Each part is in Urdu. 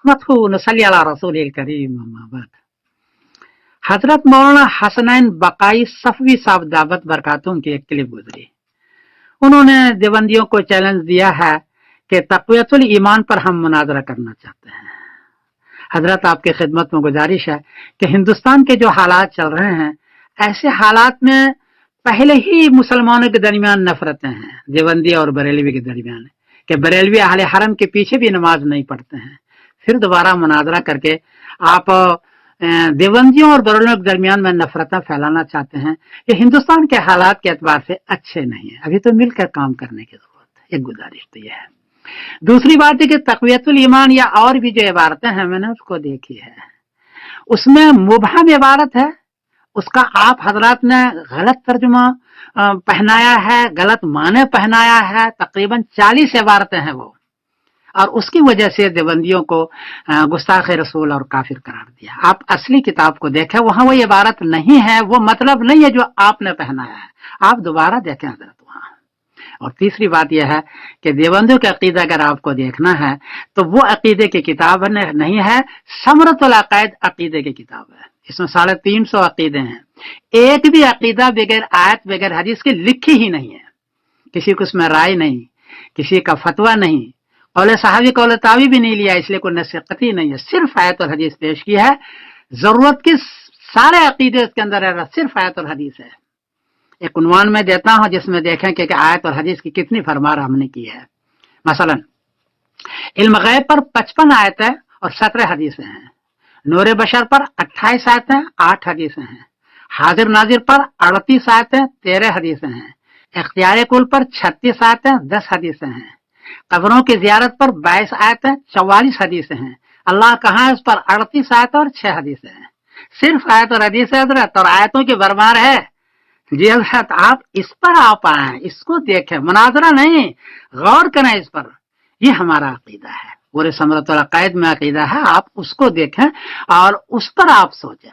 نحمده ونصلي على رسول الكريم اما بعد۔ حضرت مولانا حسنین بقائی صفوی صاحب دعوت برکاتہم کی ایک کلپ گزری، انہوں نے دیوبندیوں کو چیلنج دیا ہے کہ تقویت الایمان پر ہم مناظرہ کرنا چاہتے ہیں۔ حضرت آپ کی خدمت میں گزارش ہے کہ ہندوستان کے جو حالات چل رہے ہیں، ایسے حالات میں پہلے ہی مسلمانوں کے درمیان نفرتیں ہیں، دیوبندی اور بریلوی کے درمیان، کہ بریلوی اہل حرم کے پیچھے بھی نماز نہیں پڑھتے ہیں، پھر دوبارہ مناظرہ کر کے آپ دیوبندیوں اور بریلویوں کے درمیان میں نفرتیں پھیلانا چاہتے ہیں۔ یہ ہندوستان کے حالات کے اعتبار سے اچھے نہیں ہیں، ابھی تو مل کر کام کرنے کی ضرورت ہے، ایک گزارش تو یہ ہے۔ دوسری بات ہے کہ تقویت الایمان یا اور بھی جو عبارتیں ہیں میں نے اس کو دیکھی ہے، اس میں مبہم عبارت ہے، اس کا آپ حضرات نے غلط ترجمہ پہنایا ہے، غلط معنی پہنایا ہے، تقریباً 40 عبارتیں ہیں وہ، اور اس کی وجہ سے دیوبندیوں کو گستاخ رسول اور کافر قرار دیا۔ آپ اصلی کتاب کو دیکھیں، وہاں وہ عبارت نہیں ہے، وہ مطلب نہیں ہے جو آپ نے پہنایا ہے، آپ دوبارہ دیکھیں حضرت وہاں۔ اور تیسری بات یہ ہے کہ دیوبندیوں کا عقیدہ اگر آپ کو دیکھنا ہے تو وہ عقیدے کی کتاب نہیں ہے، ثمرۃ العقائد عقیدے کی کتاب ہے، اس میں 350 عقیدے ہیں، ایک بھی عقیدہ بغیر آیت بغیر حدیث کی لکھی ہی نہیں ہے، کسی کو اس میں رائے نہیں، کسی کا فتویٰ نہیں، قول صحابی قول تابعی بھی نہیں لیا، اس لیے کوئی نص قطعی نہیں ہے، صرف آیت اور حدیث پیش کی ہے۔ ضرورت کی سارے عقیدے اس کے اندر ہے، صرف آیت اور حدیث ہے۔ ایک عنوان میں دیتا ہوں جس میں دیکھیں کہ آیت اور حدیث کی کتنی فرمار ہم نے کی ہے۔ مثلا علم غیب پر 55 آیتیں اور 17 حدیثیں ہیں، نور بشر پر 28 آیتیں 8 حدیثیں ہیں، حاضر ناظر پر 38 آیتیں 13 حدیثیں ہیں، اختیار کل پر 36 آیتیں 10 حدیثیں ہیں، قبروں کی زیارت پر 22 آیتیں 44 حدیثیں ہیں، اللہ کہاں ہے اس پر 38 آیتیں اور 6 حدیثیں ہیں۔ صرف آیت اور حدیث حضرت، اور آیتوں کی بھرمار ہے جی حضرت، آپ اس پر آپ آئیں، اس کو دیکھیں، مناظرہ نہیں، غور کریں اس پر، یہ ہمارا عقیدہ ہے، پورے ثمرۃ العقائد میں عقیدہ ہے، آپ اس کو دیکھیں اور اس پر آپ سوچیں۔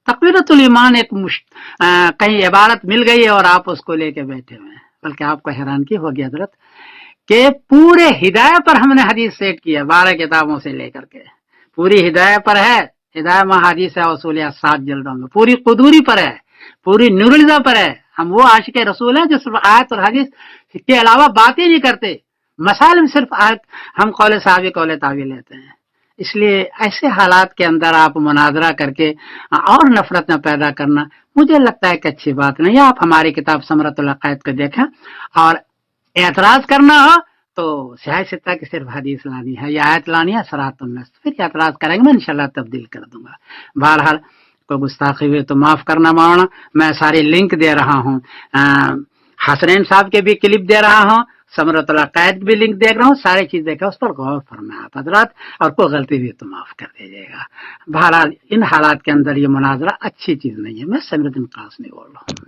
تقویت الایمان ایک کہیں عبارت مل گئی ہے اور آپ اس کو لے کے بیٹھے ہوئے ہیں، بلکہ آپ کو حیرانگی ہوگی حضرت کہ پورے ہدایت پر ہم نے حدیث سیٹ کیا، 12 کتابوں سے لے کر کے پوری ہدایت پر ہے، ہدایت میں حدیث ہے اصولیہ 7 جلدوں میں، پوری قدوری پر ہے، پوری نور الہدیٰ پر ہے۔ ہم وہ عاشق رسول ہیں جو صرف آیت اور حدیث کے علاوہ باتیں نہیں کرتے، مسائل میں صرف ہم قول صحابی قول تابعی لیتے ہیں۔ اس لیے ایسے حالات کے اندر آپ مناظرہ کر کے اور نفرت نہ پیدا کرنا مجھے لگتا ہے کہ اچھی بات نہیں ہے۔ آپ ہماری کتاب ثمرۃ العقائد کو دیکھیں، اور اعتراض کرنا ہو تو سیاہ ستہ کی صرف حدیث لانی ہے یا آیت لانی ہے صراط النص، پھر اعتراض کریں گے میں انشاءاللہ تبدیل کر دوں گا۔ بہرحال کوئی گستاخی ہوئی تو معاف کرنا مولانا، میں ساری لنک دے رہا ہوں، حسنین صاحب کے بھی کلپ دے رہا ہوں، ثمرۃ العقائد بھی لنک دیکھ رہا ہوں، ساری چیز دیکھا، اس پر غور فرمائیں آپ حضرات، اور کوئی غلطی بھی تو معاف کر دیجیے گا۔ بہرحال ان حالات کے اندر یہ مناظرہ اچھی چیز نہیں ہے، میں سمیر الدین قاسمی بول رہا ہوں۔